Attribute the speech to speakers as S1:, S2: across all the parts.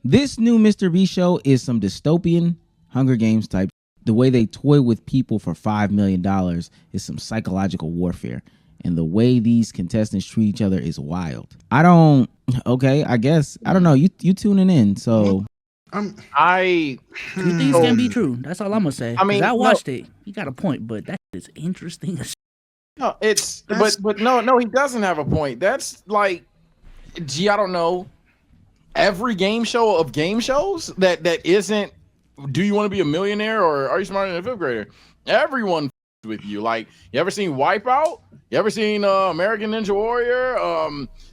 S1: This new Mr. B show is some dystopian Hunger Games type. The way they toy with people for $5 million is some psychological warfare. And the way these contestants treat each other is wild. Okay, I guess. I don't know. You tuning in, so.
S2: I
S3: Two things can be true. That's all I'm gonna say.
S2: I mean,
S3: I watched it. You got a point, but that is interesting.
S2: No, but no, he doesn't have a point. That's like, gee, I don't know. Every game show of game shows that isn't. Do you want to be a millionaire or are you smarter than a fifth grader? Everyone with you. Like, you ever seen Wipeout? You ever seen American Ninja Warrior?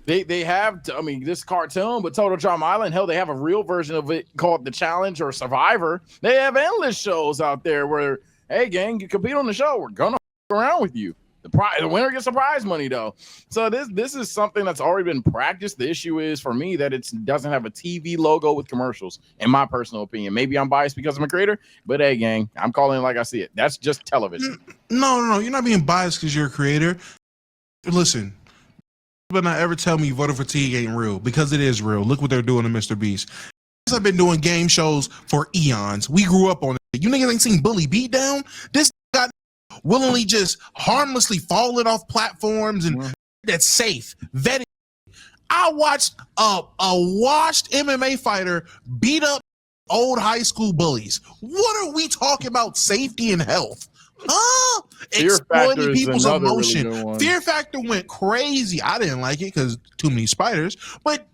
S2: They have, I mean, this cartoon, but Total Drama Island. Hell, they have a real version of it called The Challenge or Survivor. They have endless shows out there where, hey, gang, you compete on the show. We're gonna around with you. The winner gets the prize money, though. So this is something that's already been practiced. The issue is for me that it doesn't have a TV logo with commercials, in my personal opinion. Maybe I'm biased because I'm a creator, but hey, gang, I'm calling it like I see it. That's just television.
S4: No. You're not being biased because you're a creator. Listen, but not ever tell me voter fatigue ain't real, because it is real. Look what they're doing to MrBeast. I've been doing game shows for eons. We grew up on it. You niggas ain't seen Bully Beatdown? This got willingly just harmlessly falling off platforms and that's safe. Vetting. I watched a washed MMA fighter beat up old high school bullies. What are we talking about? Safety and health? Huh? Exploiting people's emotion. Really Fear Factor went crazy. I didn't like it because too many spiders, but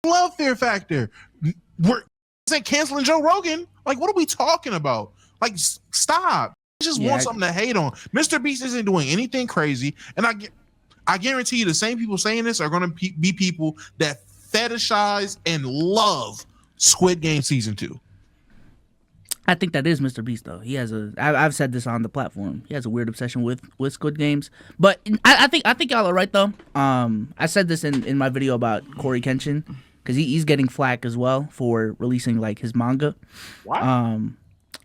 S4: love Fear Factor. We're canceling Joe Rogan. Like, what are we talking about? Like, stop. I just want something to hate on. MrBeast isn't doing anything crazy, and I guarantee you the same people saying this are going to be people that fetishize and love Squid Game Season 2.
S3: I think that is MrBeast, though. He has I've said this on the platform. He has a weird obsession with Squid Games. But I think y'all are right, though. I said this in my video about Corey Kenshin, because he's getting flack as well for releasing like his manga.
S2: Wow.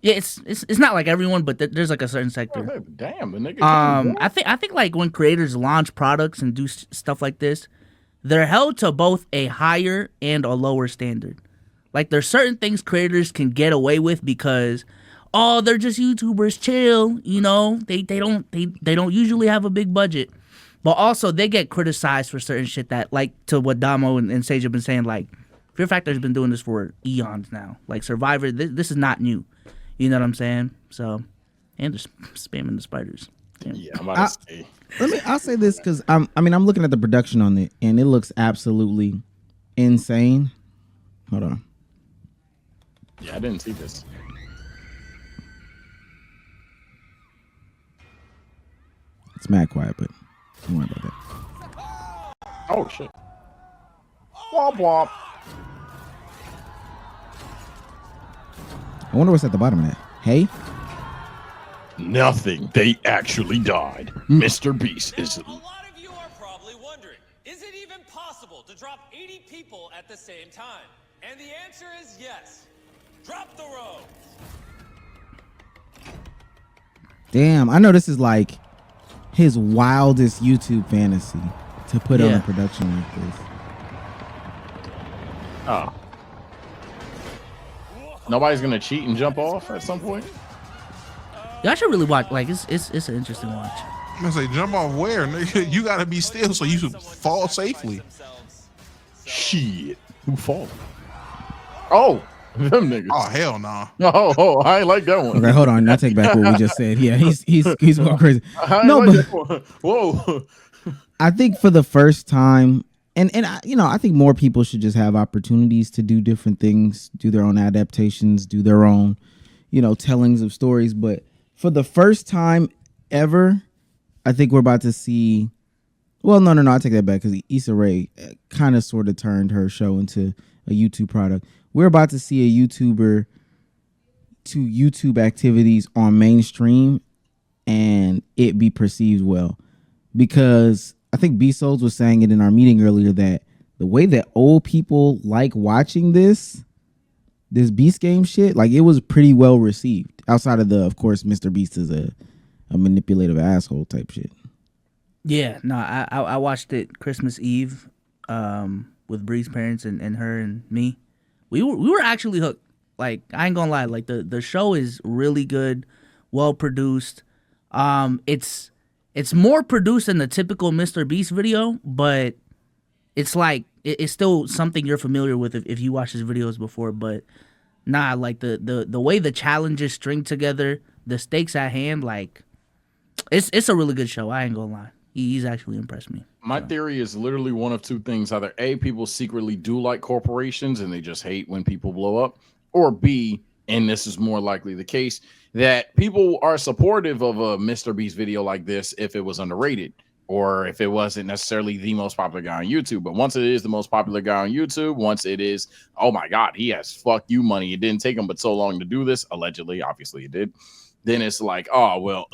S3: Yeah, it's not like everyone, but there's like a certain sector.
S2: Oh, damn, the nigga.
S3: I think like when creators launch products and do stuff like this, they're held to both a higher and a lower standard. Like, there's certain things creators can get away with because, oh, they're just YouTubers, chill. You know, they don't usually have a big budget, but also they get criticized for certain shit that, like, to what Damo and Sage have been saying, like, Fear Factor's been doing this for eons now. Like, Survivor, this is not new. You know what I'm saying? So, and they're spamming the spiders. Damn.
S2: Yeah, I'm about to say.
S1: I'll say this because I'm looking at the production on it and it looks absolutely insane. Hold on.
S2: Yeah, I didn't see this.
S1: It's mad quiet, but don't worry about that.
S2: Oh shit. Womp womp.
S1: I wonder what's at the bottom of that. Hey?
S2: Nothing. They actually died. MrBeast is.
S5: A lot of you are probably wondering, is it even possible to drop 80 people at the same time? And the answer is yes. Drop the road.
S1: Damn, I know this is like his wildest YouTube fantasy to put on a production like this.
S2: Oh. Nobody's gonna cheat and jump off at some point?
S3: Y'all should really watch. Like, it's an interesting watch.
S4: I'm gonna say, jump off where? Nigga, you gotta be still so you can fall safely.
S2: Shit. Who fall? Oh, them niggas.
S4: Oh, hell no.
S2: Nah. Oh, I ain't like that one.
S1: Okay, hold on. I take back what we just said. Yeah, he's going crazy. No,
S2: like but whoa.
S1: I think for the first time, and I think more people should just have opportunities to do different things, do their own adaptations, do their own, tellings of stories. But for the first time ever, I think we're about to see. Well, no, I take that back because Issa Rae kind of sort of turned her show into a YouTube product. We're about to see a YouTuber to YouTube activities on mainstream and it be perceived well. Because I think B-Souls was saying it in our meeting earlier that the way that old people like watching this Beast Game shit, like, it was pretty well received. Outside of of course, MrBeast is a manipulative asshole type shit.
S3: Yeah, no, I watched it Christmas Eve with Bree's parents and her and me. we were actually hooked. Like, I ain't gonna lie, like the show is really good, well produced. It's more produced than the typical MrBeast video, but it's like it's still something you're familiar with if you watch his videos before. But nah, like the way the challenges string together, the stakes at hand, like it's a really good show. I ain't gonna lie. He's actually impressed me.
S2: My theory is literally one of two things. Either A, people secretly do like corporations and they just hate when people blow up, or B, and this is more likely the case, that people are supportive of a MrBeast video like this if it was underrated or if it wasn't necessarily the most popular guy on YouTube. But once it is the most popular guy on YouTube, once it is, oh my God, he has fuck you money. It didn't take him but so long to do this. Allegedly, obviously it did. Then it's like, oh, well,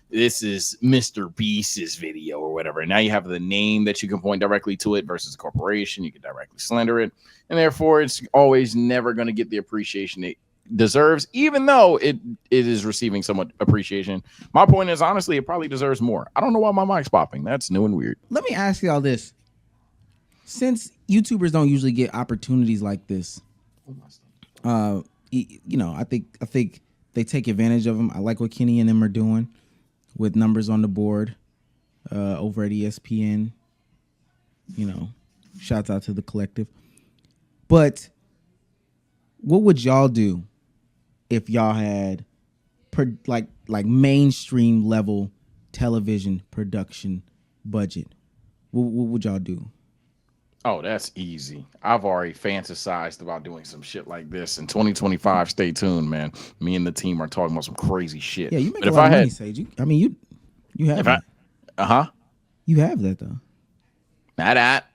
S2: this is MrBeast's video or whatever. And now you have the name that you can point directly to it versus a corporation. You can directly slander it. And therefore, it's always never going to get the appreciation it deserves, even though it is receiving somewhat appreciation. My point is, honestly, it probably deserves more. I don't know why my mic's popping. That's new and weird.
S1: Let me ask y'all this. Since YouTubers don't usually get opportunities like this, I think they take advantage of them. I like what Kenny and them are doing with numbers on the board over at ESPN. Shouts out to the collective. But what would y'all do if y'all had like mainstream level television production budget? What would y'all do?
S2: Oh, that's easy. I've already fantasized about doing some shit like this in 2025. Stay tuned, man. Me and the team are talking about some crazy shit.
S1: Yeah, you make a lot of money, Sage. You have that. You have that though.
S2: Not that.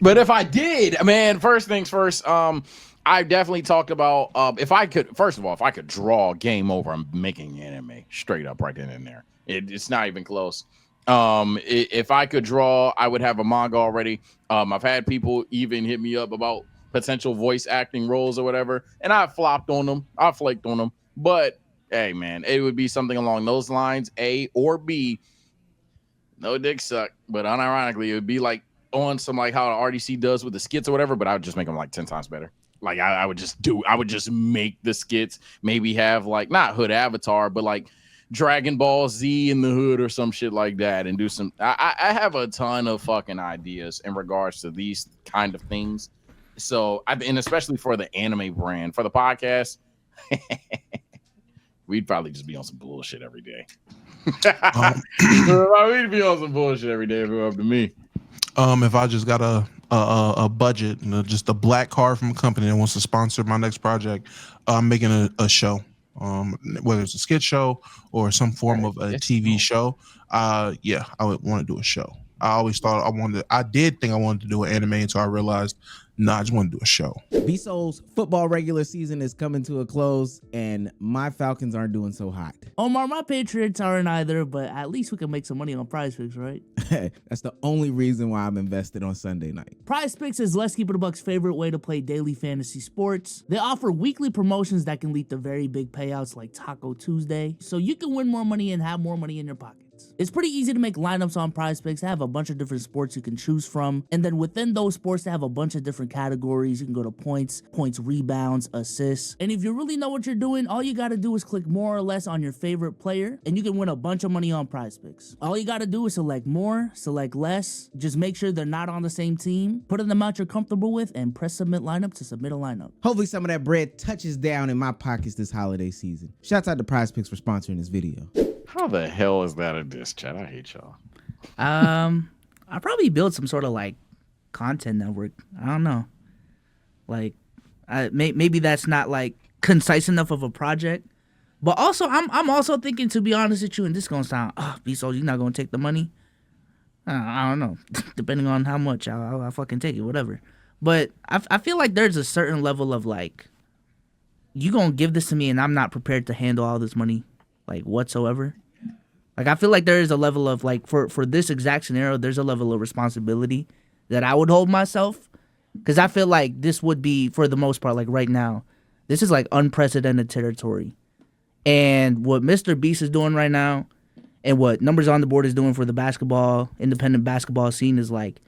S2: But if I did, man, first things first, I definitely talked about if I could draw game over, I'm making anime straight up right then and there. It's not even close. If I could draw, I would have a manga already. I've had people even hit me up about potential voice acting roles or whatever, and I flopped on them. I flaked on them. But hey, man, it would be something along those lines, A or B. No dick suck, but unironically, it would be like on some like how the RDC does with the skits or whatever, but I would just make them like 10 times better. Like I would just make the skits, maybe have like not Hood Avatar, but like Dragon Ball Z in the hood or some shit like that, and do some. I have a ton of fucking ideas in regards to these kind of things. So and especially for the anime brand, for the podcast, we'd probably just be on some bullshit every day. We'd be on some bullshit every day if it were up to me.
S4: If I just got a budget, just a black card from a company that wants to sponsor my next project, I'm making a show, whether it's a skit show or some form of a TV show. I would want to do a show. I always thought I did think I wanted to do an anime until I realized, I just want to do a show.
S1: B-Soul's football regular season is coming to a close, and my Falcons aren't doing so hot.
S3: Omar, my Patriots aren't either, but at least we can make some money on PrizePicks, right?
S1: That's the only reason why I'm invested on Sunday night.
S3: PrizePicks is Let's Keep It a Buck's favorite way to play daily fantasy sports. They offer weekly promotions that can lead to very big payouts like Taco Tuesday, so you can win more money and have more money in your pocket. It's pretty easy to make lineups on PrizePicks. They have a bunch of different sports you can choose from. And then within those sports, they have a bunch of different categories. You can go to points, rebounds, assists. And if you really know what you're doing, all you got to do is click more or less on your favorite player, and you can win a bunch of money on PrizePicks. All you got to do is select more, select less. Just make sure they're not on the same team. Put in the amount you're comfortable with and press submit lineup to submit a lineup.
S1: Hopefully some of that bread touches down in my pockets this holiday season. Shouts out to PrizePicks for sponsoring this video.
S2: How the hell is that a diss, chat? I hate y'all.
S3: I probably build some sort of like content network. I don't know. Like, maybe that's not like concise enough of a project. But also, I'm also thinking, to be honest with you, and this is gonna sound, B-Soul, you're not gonna take the money. I don't know. Depending on how much, I'll fucking take it, whatever. But I feel like there's a certain level of like, you gonna give this to me, and I'm not prepared to handle all this money, like whatsoever. Like, I feel like there is a level of, like, for this exact scenario, there's a level of responsibility that I would hold myself. Because I feel like this would be, for the most part, like right now, this is like unprecedented territory. And what MrBeast is doing right now, and what Numbers on the Board is doing for the independent basketball scene is like,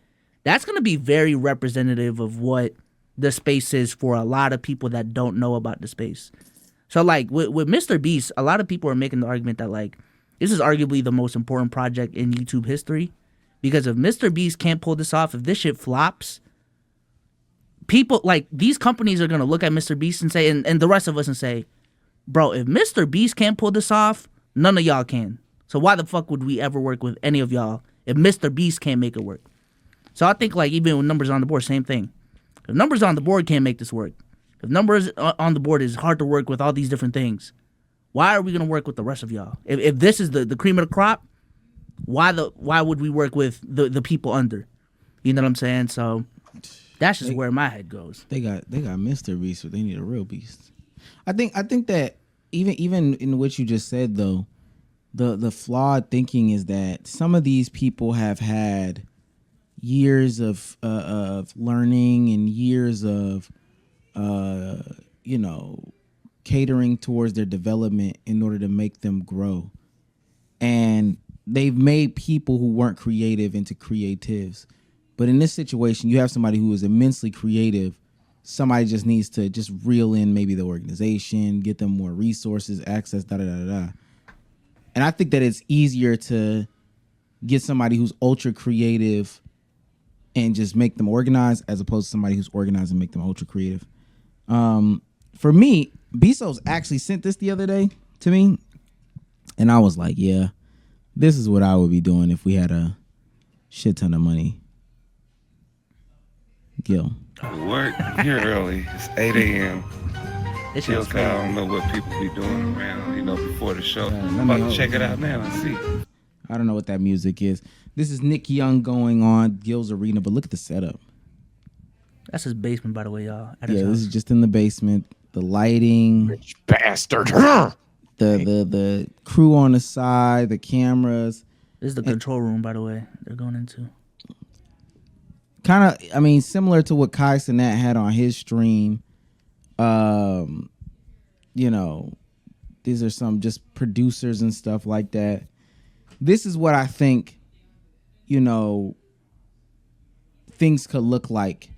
S3: that's going to be very representative of what the space is for a lot of people that don't know about the space. So like with MrBeast, a lot of people are making the argument that like this is arguably the most important project in YouTube history, because if MrBeast can't pull this off, if this shit flops, people like these companies are gonna look at MrBeast and say, and the rest of us and say, bro, if MrBeast can't pull this off, none of y'all can. So why the fuck would we ever work with any of y'all if MrBeast can't make it work? So I think like even with numbers on the board, same thing. If numbers on the board can't make this work, if numbers on the board is hard to work with all these different things, why are we gonna work with the rest of y'all? If this is the cream of the crop, why would we work with the people under? You know what I'm saying? So that's just where my head goes.
S1: They got MrBeast, but they need a real beast. I think that even in what you just said though, the flawed thinking is that some of these people have had years of learning and years of catering towards their development in order to make them grow, and they've made people who weren't creative into creatives. But in this situation, you have somebody who is immensely creative. Somebody just needs to just reel in maybe the organization, get them more resources, access, da-da-da-da. And I think that it's easier to get somebody who's ultra creative and just make them organized as opposed to somebody who's organized and make them ultra creative. For me, Bezos actually sent this the other day to me, and I was like, yeah, this is what I would be doing if we had a shit ton of money. Gil.
S6: Work here early. It's 8 a.m.
S3: This
S6: Still
S3: shit's
S6: kind of
S3: crazy.
S6: don't know what people be doing around, before the show.
S1: let me
S6: About
S1: know.
S6: to check it out now and see.
S1: I don't know what that music is. This is Nick Young going on Gil's Arena, but look at the setup.
S3: That's his basement, by the way, y'all. At his
S1: Yeah,
S3: house.
S1: this is just in the basement. The lighting,
S2: Rich bastard.
S1: the crew on the side, the cameras.
S3: This is the control room, by the way, they're going into.
S1: Kind of, I mean, similar to what Kai Cenat had on his stream. These are some just producers and stuff like that. This is what I think, things could look like.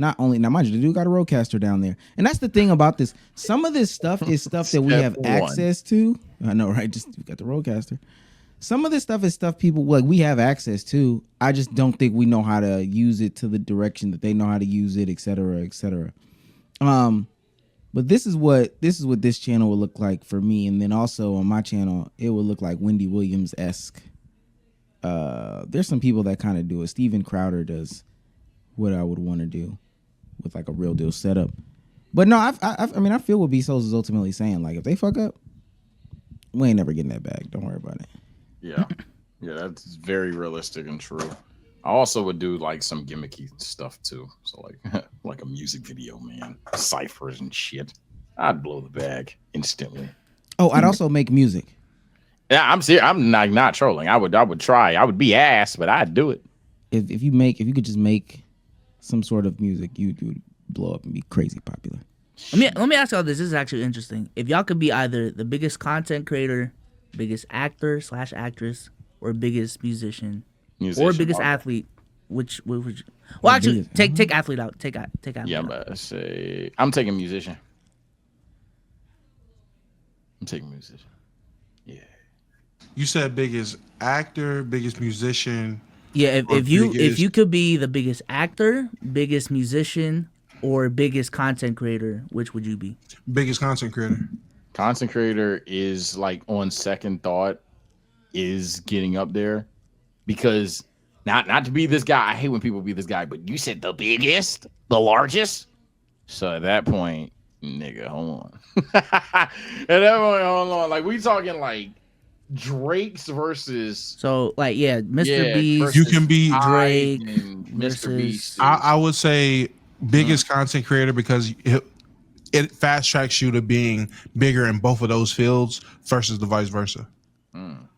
S1: Not only, now mind you, the dude got a roadcaster down there. And that's the thing about this. Some of this stuff is stuff that we
S2: Step
S1: have
S2: one.
S1: access to. I know, right? Just we got the roadcaster. Some of this stuff is stuff people like we have access to. I just don't think we know how to use it to the direction that they know how to use it, et cetera, et cetera. But this is what this channel will look like for me, and then also on my channel, it will look like Wendy Williams-esque. There's some people that kind of do it. Steven Crowder does what I would want to do with like a real deal setup. But no, I feel what Bezos is ultimately saying. Like if they fuck up, we ain't never getting that back. Don't worry about it.
S2: Yeah, that's very realistic and true. I also would do like some gimmicky stuff too. So like like a music video, man, ciphers and shit. I'd blow the bag instantly.
S1: Oh, I'd also make music.
S2: Yeah, I'm serious. I'm not trolling. I would try. I would be ass, but I'd do it.
S1: If you could just make some sort of music, you would blow up and be crazy popular.
S3: Let me ask y'all this. This is actually interesting. If y'all could be either the biggest content creator, biggest actor / actress, or biggest musician, or biggest athlete, which would you? Well, actually, take athlete out. Take athlete
S2: Yeah, I'm
S3: out.
S2: about to say I'm taking musician. I'm taking musician. Yeah.
S4: You said biggest actor, biggest musician.
S3: Yeah,
S4: or
S3: if you
S4: biggest-
S3: could be the biggest actor, biggest musician, or biggest content creator, which would you be?
S4: Biggest content creator.
S2: Content creator is like on second thought is getting up there because not to be this guy. I hate when people be this guy, but you said the biggest, the largest. So at that point, nigga, hold on. At that point, hold on. Like we talking like Drake's versus
S3: So like Mr. Beast.
S2: versus
S4: You can be
S3: Drake
S2: and Mr.
S3: versus-
S2: Beast.
S4: I would say biggest content creator because it fast tracks you to being bigger in both of those fields versus the vice versa.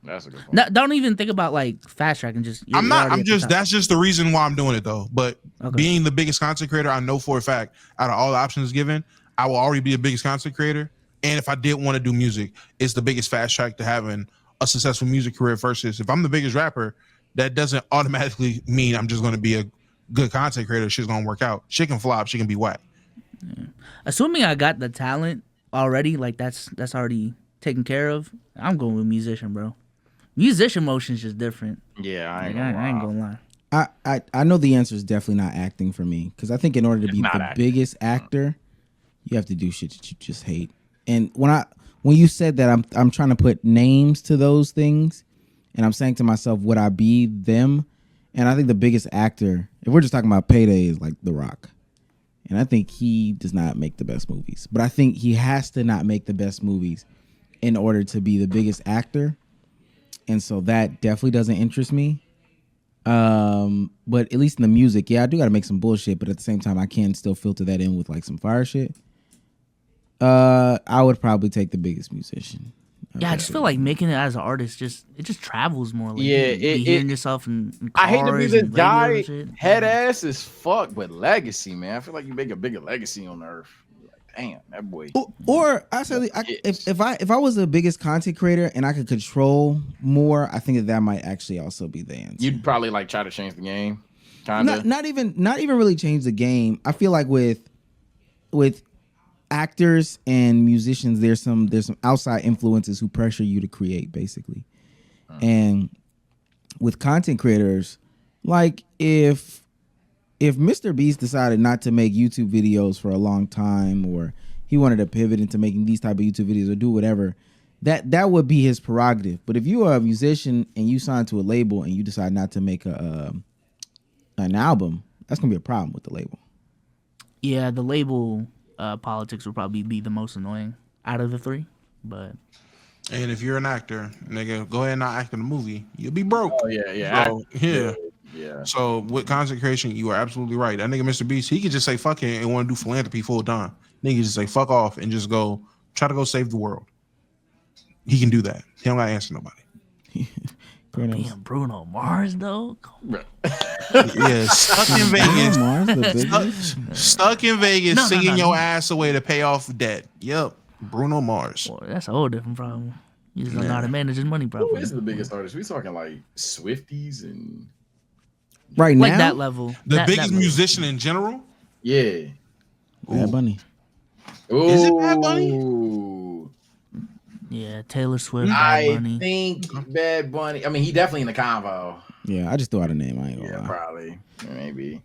S2: That's a good point.
S3: No, don't even think about like fast track and just.
S4: I'm
S3: you're
S4: not.
S3: already
S4: I'm
S3: at the
S4: just.
S3: top.
S4: That's just the reason why I'm doing it though. But
S3: Okay.
S4: being the biggest content creator, I know for a fact, out of all the options given, I will already be the biggest content creator. And if I did want to do music, it's the biggest fast track to having a successful music career versus if I'm the biggest rapper, that doesn't automatically mean I'm just going to be a good content creator, shit's gonna work out. She can flop, she can be whack.
S3: Assuming I got the talent already, like that's already taken care of. I'm going with musician, bro. Musician motion's just different.
S2: Yeah, I ain't
S3: Like,
S2: gonna
S3: I ain't
S2: lie.
S3: gonna lie.
S1: I know the answer is definitely not acting for me, because I think in order to be
S2: Not
S1: the
S2: acting.
S1: biggest actor, you have to do shit that you just hate. And when you said that, I'm trying to put names to those things, and I'm saying to myself, would I be them? And I think the biggest actor, if we're just talking about payday, is like The Rock. And I think he does not make the best movies, but I think he has to not make the best movies in order to be the biggest actor. And so that definitely doesn't interest me. But at least in the music, yeah, I do got to make some bullshit, but at the same time, I can still filter that in with like some fire shit. I would probably take the biggest musician.
S3: Yeah, I just feel like making it as an artist it just travels more. Like,
S2: Yeah,
S3: you be hearing yourself in cars
S2: I hate to be
S3: and
S2: this
S3: radios
S2: guy,
S3: and shit.
S2: head ass as fuck, but legacy, man. I feel like you make a bigger legacy on earth. Like, damn, that boy.
S1: Or I said, if I was the biggest content creator and I could control more, I think that might actually also be the answer.
S2: You'd probably like try to change the game, kind of.
S1: Not even really change the game. I feel like with actors and musicians, there's some outside influences who pressure you to create, basically. And with content creators, like if MrBeast decided not to make YouTube videos for a long time, or he wanted to pivot into making these type of YouTube videos or do whatever, that would be his prerogative. But if you are a musician and you sign to a label and you decide not to make an album, that's gonna be a problem with the label.
S3: Yeah, the label politics would probably be the most annoying out of the three. But
S4: And if you're an actor, nigga, go ahead and not act in a movie. You'll be broke.
S2: Oh yeah.
S4: So, yeah.
S2: Yeah.
S4: So with content creation, you are absolutely right. That nigga MrBeast, he could just say fuck it and want to do philanthropy full time. Nigga just say fuck off and just go try to go save the world. He can do that. He don't gotta answer nobody.
S3: being Bruno Mars though,
S4: Yeah, stuck in Vegas.
S1: Mars, the biggest?
S4: Stuck in Vegas,
S3: No,
S4: singing
S3: no.
S4: your ass away to pay off debt. Yep, Bruno Mars.
S3: boy, that's a whole different problem. You just don't know how to
S4: Yeah.
S3: manage his money
S2: Who
S3: properly.
S2: is the biggest artist? We talking like Swifties and
S1: Right
S3: Like
S1: now,
S3: that level.
S4: The
S3: that
S4: biggest
S3: level.
S4: musician in general.
S2: yeah.
S1: Bad Bunny.
S4: Is it Bad Bunny?
S2: Ooh.
S3: Yeah, Taylor Swift, Bad
S2: I
S3: Bunny.
S2: think Bad Bunny. I mean, he definitely in the convo.
S1: Yeah, I just threw out a name. I ain't gonna
S2: Yeah,
S1: lie.
S2: probably. Maybe.